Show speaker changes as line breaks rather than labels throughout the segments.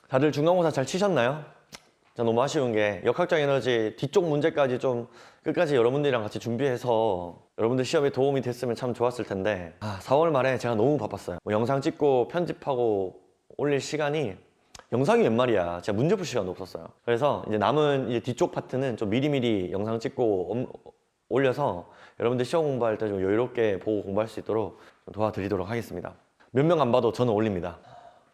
다들 중간고사 잘 치셨나요? 자, 너무 아쉬운 게 역학적 에너지 뒤쪽 문제까지 좀 끝까지 여러분들이랑 같이 준비해서 여러분들 시험에 도움이 됐으면 참 좋았을 텐데 4월 말에 제가 너무 바빴어요. 뭐 영상 찍고 편집하고 올릴 시간이 영상이 웬 말이야. 제가 문제 풀 시간도 없었어요. 그래서 이제 남은 이제 뒤쪽 파트는 좀 미리미리 영상 찍고 올려서 여러분들 시험 공부할 때 좀 여유롭게 보고 공부할 수 있도록 도와드리도록 하겠습니다. 몇 명 안 봐도 저는 올립니다.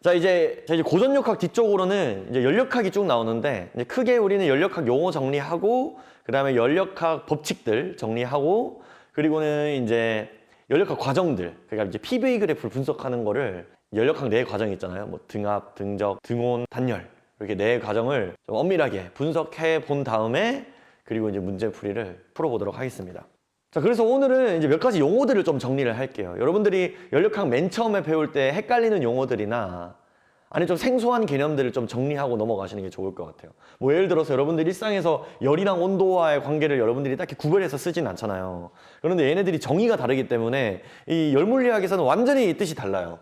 자, 이제 고전역학 뒤쪽으로는 이제 연력학이 쭉 나오는데, 이제 크게 우리는 연력학 용어 정리하고, 그 다음에 연력학 법칙들 정리하고, 그리고는 이제 연력학 과정들, 그러니까 이제 PV 그래프를 분석하는 거를 연력학 네 과정이 있잖아요. 뭐 등합, 등적, 등온, 단열. 이렇게 네 과정을 좀 엄밀하게 분석해 본 다음에, 그리고 이제 문제풀이를 풀어보도록 하겠습니다. 자, 그래서 오늘은 이제 몇 가지 용어들을 좀 정리를 할게요. 여러분들이 연력학 맨 처음에 배울 때 헷갈리는 용어들이나 아니 좀 생소한 개념들을 좀 정리하고 넘어가시는 게 좋을 것 같아요. 뭐 예를 들어서 여러분들 일상에서 열이랑 온도와의 관계를 여러분들이 딱히 구별해서 쓰진 않잖아요. 그런데 얘네들이 정의가 다르기 때문에 이 열물리학에서는 완전히 뜻이 달라요.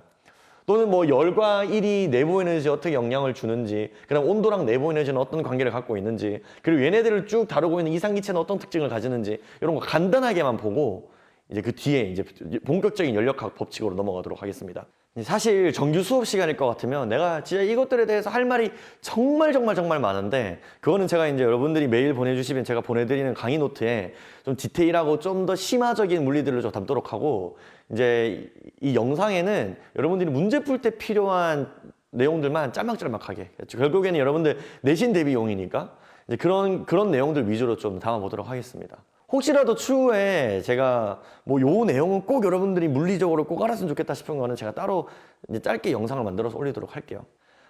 또는 뭐 열과 일이 내부 에너지에 어떻게 영향을 주는지, 그다음 온도랑 내부 에너지는 어떤 관계를 갖고 있는지, 그리고 얘네들을 쭉 다루고 있는 이상기체는 어떤 특징을 가지는지, 이런 거 간단하게만 보고 이제 그 뒤에 이제 본격적인 연력학 법칙으로 넘어가도록 하겠습니다. 사실 정규 수업 시간일 것 같으면 내가 진짜 이것들에 대해서 할 말이 정말 많은데, 그거는 제가 이제 여러분들이 메일 보내주시면 제가 보내드리는 강의 노트에 좀 디테일하고 좀 더 심화적인 물리들을 좀 담도록 하고, 이제 이 영상에는 여러분들이 문제 풀 때 필요한 내용들만 짤막짤막하게, 결국에는 여러분들 내신 대비용이니까 이제 그런 내용들 위주로 좀 담아보도록 하겠습니다. 혹시라도 추후에 제가 뭐 요 내용은 꼭 여러분들이 물리적으로 꼭 알았으면 좋겠다 싶은 거는 제가 따로 이제 짧게 영상을 만들어서 올리도록 할게요.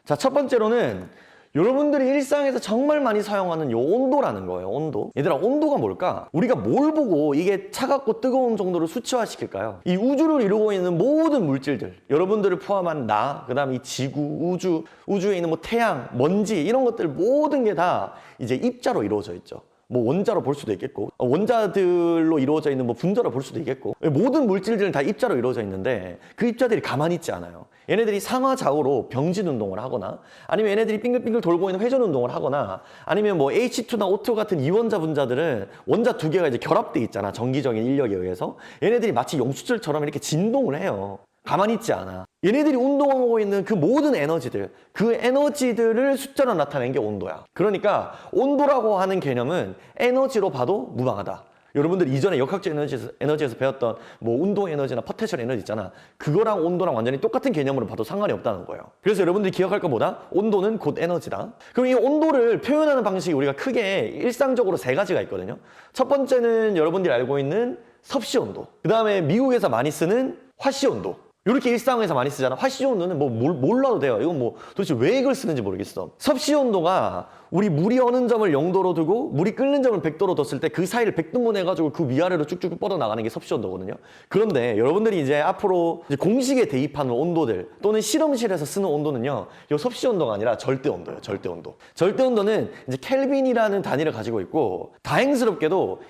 자, 첫 번째로는 여러분들이 일상에서 정말 많이 사용하는 요 온도라는 거예요. 온도. 얘들아, 온도가 뭘까? 우리가 뭘 보고 이게 차갑고 뜨거운 정도를 수치화시킬까요? 이 우주를 이루고 있는 모든 물질들, 여러분들을 포함한 나, 그 다음 이 지구, 우주에 있는 뭐 태양, 먼지, 이런 것들 모든 게 다 이제 입자로 이루어져 있죠. 뭐 원자로 볼 수도 있겠고, 원자들로 이루어져 있는 뭐 분자로 볼 수도 있겠고, 모든 물질들은 다 입자로 이루어져 있는데 그 입자들이 가만히 있지 않아요. 얘네들이 상하좌우로 병진 운동을 하거나, 아니면 얘네들이 빙글빙글 돌고 있는 회전 운동을 하거나, 아니면 뭐 H2나 O2 같은 이원자 분자들은 원자 두 개가 이제 결합돼 있잖아, 전기적인 인력에 의해서. 얘네들이 마치 용수철처럼 이렇게 진동을 해요. 가만히 있지 않아. 얘네들이 운동하고 있는 그 모든 에너지들, 그 에너지들을 숫자로 나타낸 게 온도야. 그러니까 온도라고 하는 개념은 에너지로 봐도 무방하다. 여러분들 이전에 역학적 에너지에서 배웠던 뭐 운동 에너지나 포텐셜 에너지 있잖아. 그거랑 온도랑 완전히 똑같은 개념으로 봐도 상관이 없다는 거예요. 그래서 여러분들이 기억할 것보다 온도는 곧 에너지다. 그럼 이 온도를 표현하는 방식이 우리가 크게 일상적으로 세 가지가 있거든요. 첫 번째는 여러분들이 알고 있는 섭씨 온도. 그 다음에 미국에서 많이 쓰는 화씨 온도. 이렇게 일상에서 많이 쓰잖아. 화씨 온도는 뭐 몰라도 돼요. 이건 뭐 도대체 왜 이걸 쓰는지 모르겠어. 섭씨 온도가 우리 물이 어는 점을 0도로 두고 물이 끓는 점을 100도로 뒀을 때 그 사이를 100등분 해가지고 그 위아래로 쭉쭉 뻗어나가는 게 섭씨 온도거든요. 그런데 여러분들이 이제 앞으로 이제 공식에 대입하는 온도들 또는 실험실에서 쓰는 온도는요, 이 섭씨 온도가 아니라 절대 온도예요. 절대 온도. 절대 온도는 이제 켈빈이라는 단위를 가지고 있고, 다행스럽게도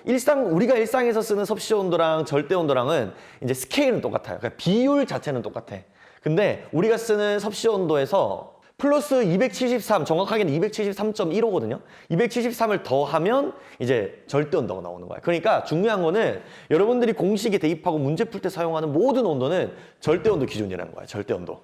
우리가 일상에서 쓰는 섭씨 온도랑 절대 온도랑은 이제 스케일은 똑같아요. 그러니까 비율 자체는 똑같아. 근데 우리가 쓰는 섭씨 온도에서 플러스 273, 정확하게는 273.15거든요. 273을 더하면 이제 절대 온도가 나오는 거야. 그러니까 중요한 거는 여러분들이 공식에 대입하고 문제 풀 때 사용하는 모든 온도는 절대 온도 기준이라는 거야. 절대 온도.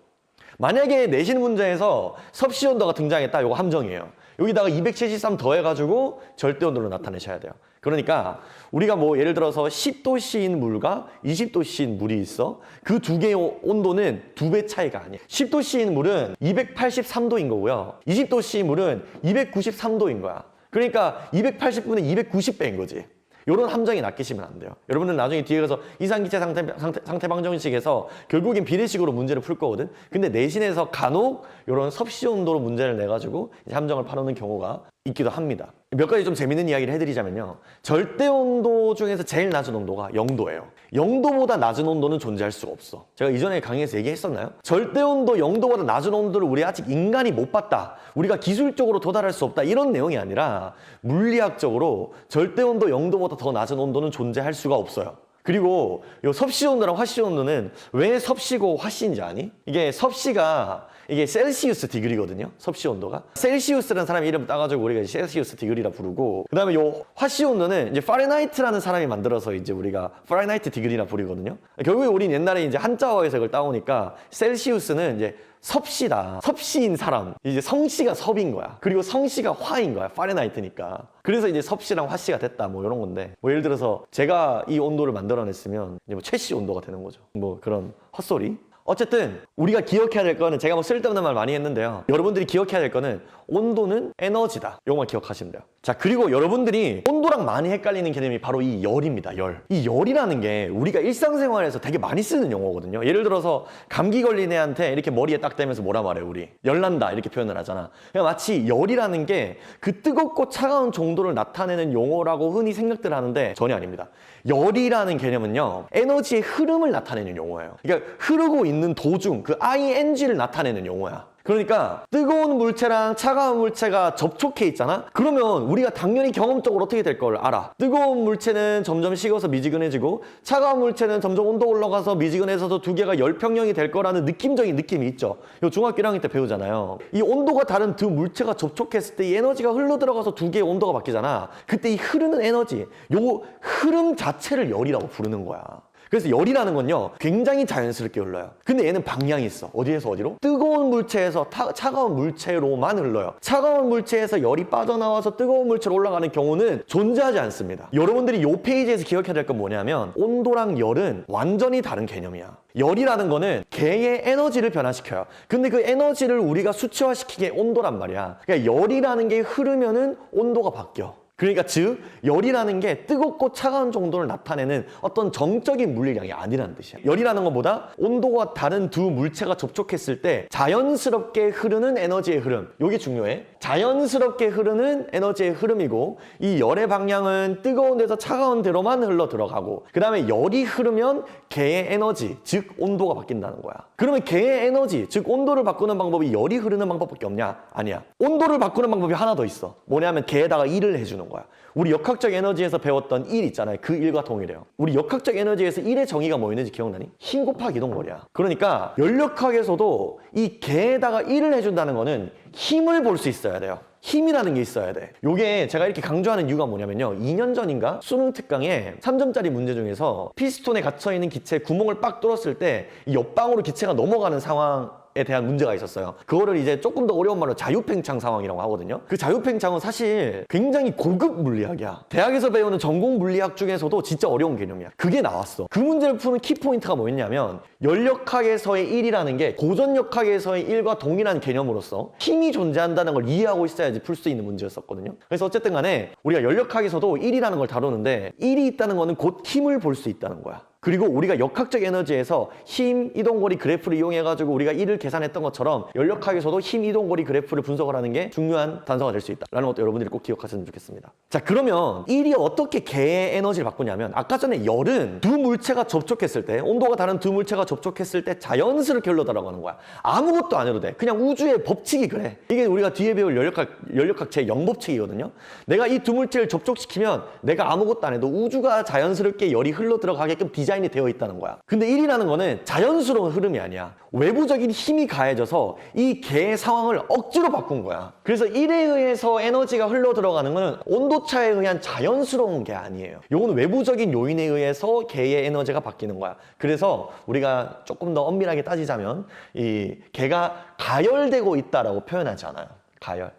만약에 내신 문제에서 섭씨 온도가 등장했다, 이거 함정이에요. 여기다가 273 더해가지고 절대 온도로 나타내셔야 돼요. 그러니까 우리가 뭐 예를 들어서 10도씨인 물과 20도씨인 물이 있어. 그 두 개의 온도는 2배 차이가 아니에요. 10도씨인 물은 283도인 거고요. 20도씨인 물은 293도인 거야. 그러니까 280분의 290배인 거지. 이런 함정이 낚이시면 안 돼요. 여러분들 나중에 뒤에 가서 이상기체 상태 방정식에서 결국엔 비례식으로 문제를 풀 거거든. 근데 내신에서 간혹 이런 섭씨 온도로 문제를 내가지고 함정을 파놓는 경우가 있기도 합니다. 몇 가지 좀 재밌는 이야기를 해드리자면요. 절대 온도 중에서 제일 낮은 온도가 0도예요. 0도보다 낮은 온도는 존재할 수가 없어. 제가 이전에 강의에서 얘기했었나요? 절대 온도 0도보다 낮은 온도를 우리 아직 인간이 못 봤다. 우리가 기술적으로 도달할 수 없다. 이런 내용이 아니라 물리학적으로 절대 온도 0도보다 더 낮은 온도는 존재할 수가 없어요. 그리고 이 섭씨 온도랑 화씨 온도는 왜 섭씨고 화씨인지 아니? 이게 섭씨가 이게 셀시우스 디그리거든요. 섭씨 온도가. 셀시우스라는 사람이 이름 따가지고 우리가 이제 셀시우스 디그리라 부르고, 그 다음에 요 화씨 온도는 이제 파렌하이트라는 사람이 만들어서 이제 우리가 파렌하이트 디그리라 부르거든요. 결국에 우린 옛날에 이제 한자어에서 그걸 따오니까 셀시우스는 이제 섭씨다. 섭씨인 사람. 이제 성씨가 섭인 거야. 그리고 성씨가 화인 거야. 파렌하이트니까. 그래서 이제 섭씨랑 화씨가 됐다. 뭐 이런 건데. 뭐 예를 들어서 제가 이 온도를 만들어냈으면 이제 뭐 최씨 온도가 되는 거죠. 뭐 그런 헛소리. 어쨌든 우리가 기억해야 될 거는, 제가 뭐 쓸데없는 말 많이 했는데요. 여러분들이 기억해야 될 거는 온도는 에너지다. 이것만 기억하시면 돼요. 자, 그리고 여러분들이 온도랑 많이 헷갈리는 개념이 바로 이 열입니다. 열. 이 열이라는 게 우리가 일상생활에서 되게 많이 쓰는 용어거든요. 예를 들어서 감기 걸린 애한테 이렇게 머리에 딱 대면서 뭐라 말해요, 우리? 열난다 이렇게 표현을 하잖아. 그러니까 마치 열이라는 게 그 뜨겁고 차가운 정도를 나타내는 용어라고 흔히 생각들 하는데 전혀 아닙니다. 열이라는 개념은요, 에너지의 흐름을 나타내는 용어예요. 그러니까 흐르고 있는 도중, 그 ing를 나타내는 용어야. 그러니까 뜨거운 물체랑 차가운 물체가 접촉해 있잖아? 그러면 우리가 당연히 경험적으로 어떻게 될 걸 알아. 뜨거운 물체는 점점 식어서 미지근해지고 차가운 물체는 점점 온도 올라가서 미지근해져서 두 개가 열평형이 될 거라는 느낌적인 느낌이 있죠. 이거 중학교 1학년 때 배우잖아요. 이 온도가 다른 두 물체가 접촉했을 때 이 에너지가 흘러들어가서 두 개의 온도가 바뀌잖아. 그때 이 흐르는 에너지, 요 흐름 자체를 열이라고 부르는 거야. 그래서 열이라는 건요, 굉장히 자연스럽게 흘러요. 근데 얘는 방향이 있어. 어디에서 어디로? 뜨거운 물체에서 차가운 물체로만 흘러요. 차가운 물체에서 열이 빠져나와서 뜨거운 물체로 올라가는 경우는 존재하지 않습니다. 여러분들이 이 페이지에서 기억해야 될 건 뭐냐면, 온도랑 열은 완전히 다른 개념이야. 열이라는 거는 개의 에너지를 변화시켜요. 근데 그 에너지를 우리가 수치화시키게 온도란 말이야. 그러니까 열이라는 게 흐르면은 온도가 바뀌어. 그러니까 즉 열이라는 게 뜨겁고 차가운 정도를 나타내는 어떤 정적인 물리량이 아니라는 뜻이야. 열이라는 것보다 온도가 다른 두 물체가 접촉했을 때 자연스럽게 흐르는 에너지의 흐름, 이게 중요해. 자연스럽게 흐르는 에너지의 흐름이고, 이 열의 방향은 뜨거운 데서 차가운 데로만 흘러 들어가고, 그 다음에 열이 흐르면 개의 에너지, 즉 온도가 바뀐다는 거야. 그러면 개의 에너지, 즉 온도를 바꾸는 방법이 열이 흐르는 방법밖에 없냐? 아니야. 온도를 바꾸는 방법이 하나 더 있어. 뭐냐면 개에다가 일을 해주는 거야. 우리 역학적 에너지에서 배웠던 일 있잖아요. 그 일과 동일해요. 우리 역학적 에너지에서 일의 정의가 뭐였는지 기억나니? 힘 곱하기 이동거리야. 그러니까 연력학에서도 이 개에다가 일을 해준다는 거는 힘을 볼 수 있어야 돼요. 힘이라는 게 있어야 돼. 요게 제가 이렇게 강조하는 이유가 뭐냐면요, 2년 전인가 수능 특강에 3점짜리 문제 중에서 피스톤에 갇혀있는 기체에 구멍을 빡 뚫었을 때 이 옆방으로 기체가 넘어가는 상황에 대한 문제가 있었어요. 그거를 이제 조금 더 어려운 말로 자유팽창 상황이라고 하거든요. 그 자유팽창은 사실 굉장히 고급 물리학이야. 대학에서 배우는 전공 물리학 중에서도 진짜 어려운 개념이야. 그게 나왔어. 그 문제를 푸는 키포인트가 뭐였냐면, 열역학에서의 1이라는 게 고전역학에서의 1과 동일한 개념으로서 힘이 존재한다는 걸 이해하고 있어야지 풀 수 있는 문제였었거든요. 그래서 어쨌든 간에 우리가 열역학에서도 1이라는 걸 다루는데, 1이 있다는 거는 곧 힘을 볼 수 있다는 거야. 그리고 우리가 역학적 에너지에서 힘 이동거리 그래프를 이용해가지고 우리가 1을 계산했던 것처럼 열역학에서도 힘 이동거리 그래프를 분석을 하는 게 중요한 단서가 될 수 있다라는 것도 여러분들이 꼭 기억하셨으면 좋겠습니다. 자, 그러면 1이 어떻게 개의 에너지를 바꾸냐면, 아까 전에 열은 두 물체가 접촉했을 때, 온도가 다른 두 물체가 접촉했을 때 자연스럽게 흘러들어가는 거야. 아무것도 안 해도 돼. 그냥 우주의 법칙이 그래. 이게 우리가 뒤에 배울 연력학 제0법칙이거든요. 내가 이 두 물체를 접촉시키면 내가 아무것도 안 해도 우주가 자연스럽게 열이 흘러들어가게끔 디자인이 되어 있다는 거야. 근데 1이라는 거는 자연스러운 흐름이 아니야. 외부적인 힘이 가해져서 이 개의 상황을 억지로 바꾼 거야. 그래서 1에 의해서 에너지가 흘러들어가는 거는 온도차에 의한 자연스러운 게 아니에요. 이건 외부적인 요인에 의해서 개의 에너지가 바뀌는 거야. 그래서 우리가 조금 더 엄밀하게 따지자면 이 개가 가열되고 있다라고 표현하지 않아요.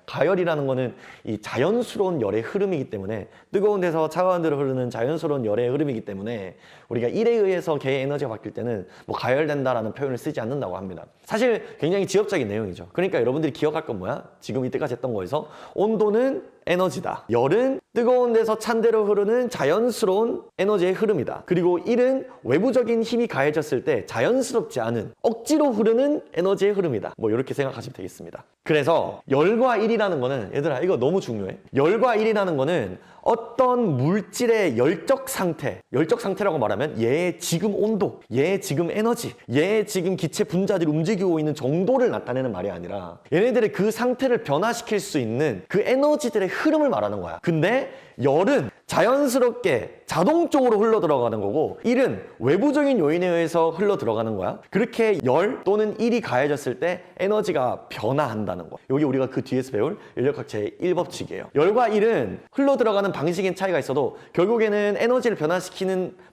가열이라는 거는 이 자연스러운 열의 흐름이기 때문에, 뜨거운 데서 차가운 데로 흐르는 자연스러운 열의 흐름이기 때문에 우리가 1에 의해서 개의 에너지가 바뀔 때는 뭐 가열된다라는 표현을 쓰지 않는다고 합니다. 사실 굉장히 지엽적인 내용이죠. 그러니까 여러분들이 기억할 건 뭐야? 지금 이때까지 했던 거에서 온도는 에너지다. 열은 뜨거운 데서 찬 데로 흐르는 자연스러운 에너지의 흐름이다. 그리고 1은 외부적인 힘이 가해졌을 때 자연스럽지 않은 억지로 흐르는 에너지의 흐름이다. 뭐 이렇게 생각하시면 되겠습니다. 그래서 열과 1이라는 거는, 얘들아 이거 너무 중요해. 열과 1이라는 거는 어떤 물질의 열적 상태라고 말하면 얘의 지금 온도, 얘의 지금 에너지, 얘의 지금 기체 분자들이 움직이고 있는 정도를 나타내는 말이 아니라 얘네들의 그 상태를 변화시킬 수 있는 그 에너지들의 흐름을 말하는 거야. 근데 열은 자연스럽게 자동적으로 흘러 들어가는 거고 1은 외부적인 요인에 의해서 흘러 들어가는 거야. 그렇게 열 또는 1이 가해졌을 때 에너지가 변화한다는 거. 여기 우리가 그 뒤에서 배울 인력학 제1법칙이에요. 열과 1은 흘러 들어가는 방식인 차이가 있어도 결국에는 에너지를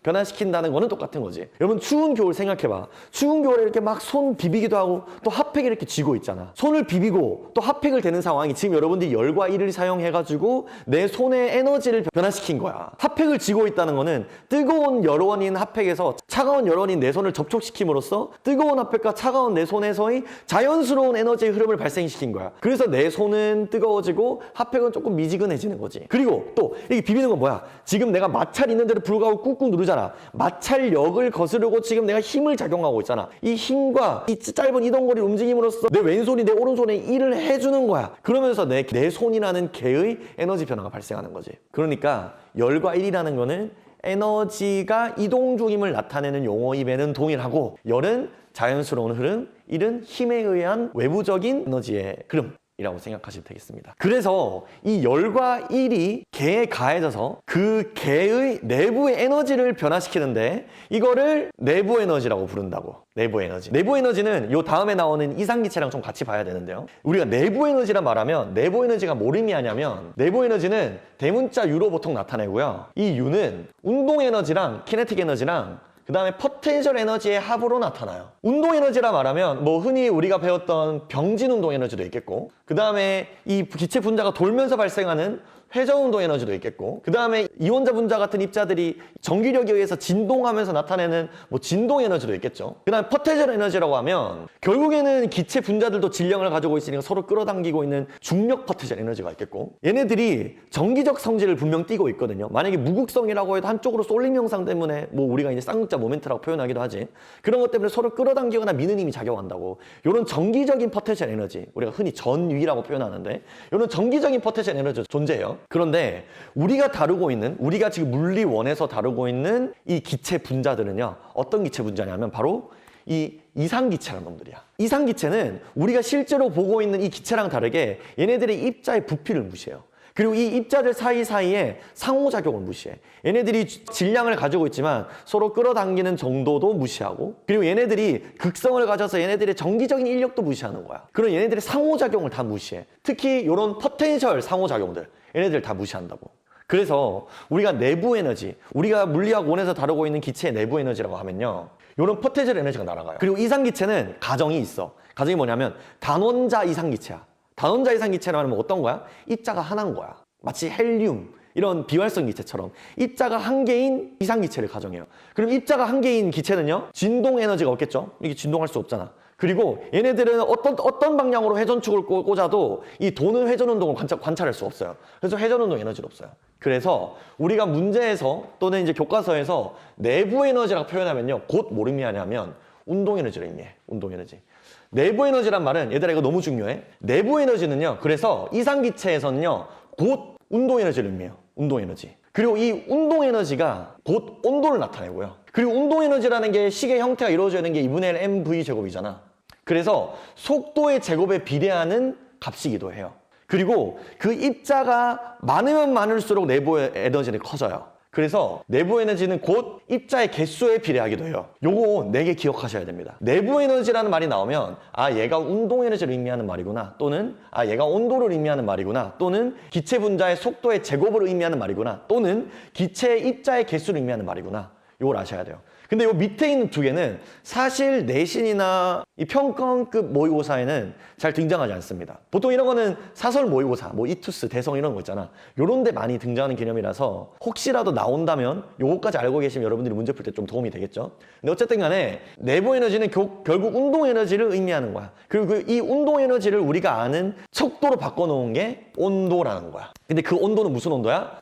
변화시킨다는 거는 똑같은 거지. 여러분 추운 겨울 생각해봐. 추운 겨울에 이렇게 막 손 비비기도 하고 또 핫팩을 이렇게 쥐고 있잖아. 손을 비비고 또 핫팩을 대는 상황이 지금 여러분들이 열과 1을 사용해가지고 내 손의 에너지를 변화시킨 거야. 핫팩을 쥐고 있다는 거는 뜨거운 열원인 핫팩에서 차가운 열원인 내 손을 접촉시킴으로써 뜨거운 핫팩과 차가운 내 손에서의 자연스러운 에너지의 흐름을 발생시킨 거야. 그래서 내 손은 뜨거워지고 핫팩은 조금 미지근해지는 거지. 그리고 또 이게 비비는 건 뭐야? 지금 내가 마찰 있는 데를 불구하고 꾹꾹 누르잖아. 마찰력을 거스르고 지금 내가 힘을 작용하고 있잖아. 이 힘과 이 짧은 이동거리 움직임으로써 내 왼손이 내 오른손에 일을 해주는 거야. 그러면서 내 손이라는 개의 에너지 변화가 발생하는 거지. 그러니까 열과 1이라는 거는 에너지가 이동 중임을 나타내는 용어임에는 동일하고 열은 자연스러운 흐름, 1은 힘에 의한 외부적인 에너지의 흐름이라고 생각하시면 되겠습니다. 그래서 이 열과 1이 개에 가해져서 그 개의 내부의 에너지를 변화시키는데 이거를 내부 에너지라고 부른다고. 내부 에너지. 내부 에너지는 요 다음에 나오는 이상기체랑 좀 같이 봐야 되는데요. 우리가 내부 에너지란 말하면 내부 에너지가 뭘 의미하냐면 내부 에너지는 대문자 U로 보통 나타내고요. 이 U는 운동 에너지랑 키네틱 에너지랑 그 다음에 포텐셜 에너지의 합으로 나타나요. 운동 에너지라 말하면 뭐 흔히 우리가 배웠던 병진 운동 에너지도 있겠고 그 다음에 이 기체 분자가 돌면서 발생하는 회전 운동 에너지도 있겠고 그 다음에 이온자 분자 같은 입자들이 전기력에 의해서 진동하면서 나타내는 뭐 진동 에너지도 있겠죠. 그 다음에 포텐셜 에너지라고 하면 결국에는 기체 분자들도 질량을 가지고 있으니까 서로 끌어당기고 있는 중력 포텐셜 에너지가 있겠고 얘네들이 정기적 성질을 분명 띠고 있거든요. 만약에 무극성이라고 해도 한쪽으로 쏠림 현상 때문에 뭐 우리가 이제 쌍극자 모멘트라고 표현하기도 하지. 그런 것 때문에 서로 끌어당기거나 미는 힘이 작용한다고. 이런 정기적인 포텐셜 에너지 우리가 흔히 전위라고 표현하는데 이런 정기적인 포텐셜 에너지 존재해요. 그런데 우리가 다루고 있는 우리가 지금 물리원에서 다루고 있는 이 기체 분자들은요 어떤 기체 분자냐면 바로 이 이상기체라는 놈들이야. 이상기체는 우리가 실제로 보고 있는 이 기체랑 다르게 얘네들의 입자의 부피를 무시해요. 그리고 이 입자들 사이사이에 상호작용을 무시해. 얘네들이 질량을 가지고 있지만 서로 끌어당기는 정도도 무시하고 그리고 얘네들이 극성을 가져서 얘네들의 정기적인 인력도 무시하는 거야. 그런 얘네들의 상호작용을 다 무시해. 특히 이런 포텐셜 상호작용들 얘네들 다 무시한다고. 그래서 우리가 내부 에너지, 우리가 물리학 원에서 다루고 있는 기체의 내부 에너지라고 하면요 이런 포텐셜 에너지가 날아가요. 그리고 이상기체는 가정이 있어. 가정이 뭐냐면 단원자 이상기체야. 단원자 이상기체라면 어떤 거야? 입자가 하나인 거야. 마치 헬륨 이런 비활성 기체처럼 입자가 한 개인 이상기체를 가정해요. 그럼 입자가 한 개인 기체는요 진동 에너지가 없겠죠. 이게 진동할 수 없잖아. 그리고 얘네들은 어떤 방향으로 회전축을 꽂아도 이 도는 회전 운동을 관찰할 수 없어요. 그래서 회전 운동 에너지는 없어요. 그래서 우리가 문제에서 또는 이제 교과서에서 내부 에너지라고 표현하면요 곧 뭘 의미하냐면 운동 에너지를 의미해. 운동 에너지. 내부 에너지란 말은 얘들아 이거 너무 중요해. 내부 에너지는요 그래서 이상기체에서는요 곧 운동 에너지를 의미해요. 운동 에너지. 그리고 이 운동 에너지가 곧 온도를 나타내고요. 그리고 운동 에너지라는 게 식의 형태가 이루어져 있는 게 2분의 1 mv 제곱이잖아. 그래서 속도의 제곱에 비례하는 값이기도 해요. 그리고 그 입자가 많으면 많을수록 내부 에너지는 커져요. 그래서 내부 에너지는 곧 입자의 개수에 비례하기도 해요. 요거 4개 기억하셔야 됩니다. 내부 에너지라는 말이 나오면 아 얘가 운동 에너지를 의미하는 말이구나 또는 아 얘가 온도를 의미하는 말이구나 또는 기체 분자의 속도의 제곱을 의미하는 말이구나 또는 기체의 입자의 개수를 의미하는 말이구나. 요걸 아셔야 돼요. 근데 요 밑에 있는 2개는 사실 내신이나 이 평가원급 모의고사에는 잘 등장하지 않습니다. 보통 이런 거는 사설 모의고사, 뭐 이투스, 대성 이런 거 있잖아. 요런 데 많이 등장하는 개념이라서 혹시라도 나온다면 요거까지 알고 계시면 여러분들이 문제 풀 때 좀 도움이 되겠죠. 근데 어쨌든 간에 내부 에너지는 결국 운동 에너지를 의미하는 거야. 그리고 이 운동 에너지를 우리가 아는 척도로 바꿔놓은 게 온도라는 거야. 근데 그 온도는 무슨 온도야?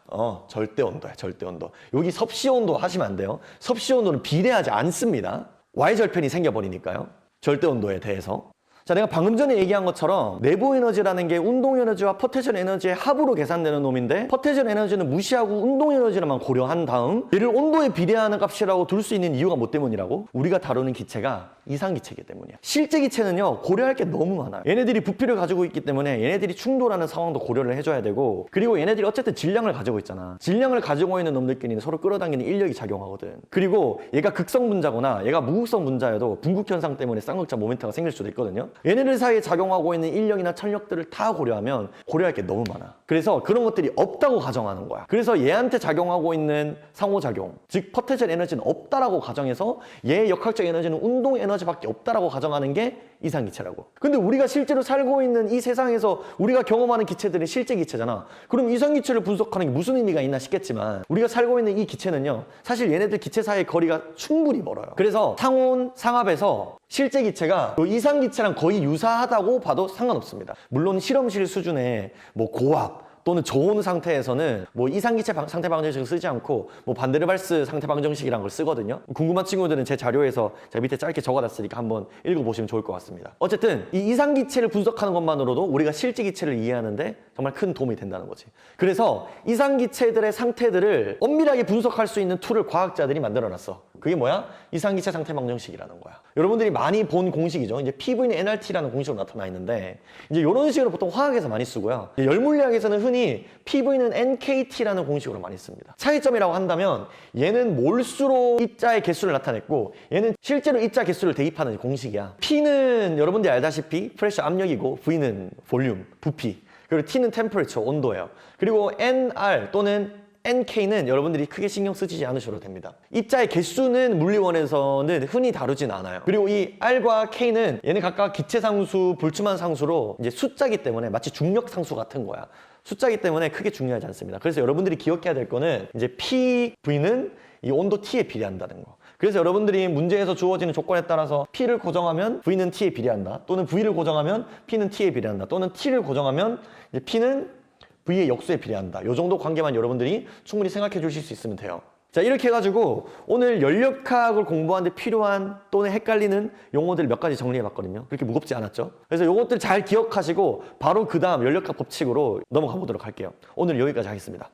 절대 온도야, 절대 온도. 여기 섭씨 온도 하시면 안 돼요. 섭씨 온도는 비례하지 않습니다. Y절편이 생겨버리니까요. 절대 온도에 대해서. 자, 내가 방금 전에 얘기한 것처럼 내부 에너지라는 게 운동 에너지와 포텐셜 에너지의 합으로 계산되는 놈인데, 포텐셜 에너지는 무시하고 운동 에너지를만 고려한 다음 얘를 온도에 비례하는 값이라고 둘 수 있는 이유가 뭐 때문이라고? 우리가 다루는 기체가 이상기체이기 때문이야. 실제 기체는요, 고려할 게 너무 많아요. 얘네들이 부피를 가지고 있기 때문에 얘네들이 충돌하는 상황도 고려를 해줘야 되고, 그리고 얘네들이 어쨌든 질량을 가지고 있잖아. 질량을 가지고 있는 놈들끼리는 서로 끌어당기는 인력이 작용하거든. 그리고 얘가 극성 분자거나 얘가 무극성 분자여도 분극 현상 때문에 쌍극자 모멘트가 생길 수도 있거든요. 얘네들 사이에 작용하고 있는 인력이나 천력들을 다 고려하면 고려할 게 너무 많아. 그래서 그런 것들이 없다고 가정하는 거야. 그래서 얘한테 작용하고 있는 상호작용, 즉 포텐셜 에너지는 없다라고 가정해서 얘의 역학적 에너지는 운동 에너지밖에 없다라고 가정하는 게 이상기체라고. 근데 우리가 실제로 살고 있는 이 세상에서 우리가 경험하는 기체들이 실제 기체잖아. 그럼 이상기체를 분석하는 게 무슨 의미가 있나 싶겠지만, 우리가 살고 있는 이 기체는요, 사실 얘네들 기체 사이의 거리가 충분히 멀어요. 그래서 상온, 상합에서 실제 기체가 이상기체랑 거의 유사하다고 봐도 상관없습니다. 물론 실험실 수준의 뭐 고압 또는 저온 상태에서는 뭐 이상기체 상태 방정식을 쓰지 않고 뭐 반데르발스 상태 방정식이라는 걸 쓰거든요. 궁금한 친구들은 제 자료에서 제가 밑에 짧게 적어놨으니까 한번 읽어보시면 좋을 것 같습니다. 어쨌든 이 이상기체를 분석하는 것만으로도 우리가 실제 기체를 이해하는데 정말 큰 도움이 된다는 거지. 그래서 이상기체들의 상태들을 엄밀하게 분석할 수 있는 툴을 과학자들이 만들어놨어. 그게 뭐야? 이상기체 상태 방정식이라는 거야. 여러분들이 많이 본 공식이죠. 이제 PV는 nRT라는 공식으로 나타나 있는데, 이제 이런 식으로 보통 화학에서 많이 쓰고요. 열물리학에서는 흔히 PV는 NKT라는 공식으로 많이 씁니다. 차이점이라고 한다면 얘는 몰수로 입자의 개수를 나타냈고, 얘는 실제로 입자 개수를 대입하는 공식이야. P는 여러분들이 알다시피 프레셔 압력이고, V는 볼륨, 부피, 그리고 T는 템퍼레처, 온도예요. 그리고 NR 또는 NK는 여러분들이 크게 신경 쓰지 않으셔도 됩니다. 입자의 개수는 물리원에서는 흔히 다루진 않아요. 그리고 이 R과 K는 얘는 각각 기체 상수, 불투명 상수로 이제 숫자기 때문에 마치 중력 상수 같은 거야. 숫자기 때문에 크게 중요하지 않습니다. 그래서 여러분들이 기억해야 될 거는 이제 PV는 이 온도 T에 비례한다는 거. 그래서 여러분들이 문제에서 주어지는 조건에 따라서 P를 고정하면 V는 T에 비례한다. 또는 V를 고정하면 P는 T에 비례한다. 또는 T를 고정하면 이제 P는 V의 역수에 비례한다. 이 정도 관계만 여러분들이 충분히 생각해 주실 수 있으면 돼요. 자, 이렇게 해가지고 오늘 연력학을 공부하는데 필요한 또는 헷갈리는 용어들 몇 가지 정리해 봤거든요. 그렇게 무겁지 않았죠? 그래서 이것들 잘 기억하시고 바로 그 다음 연력학 법칙으로 넘어가 보도록 할게요. 오늘 여기까지 하겠습니다.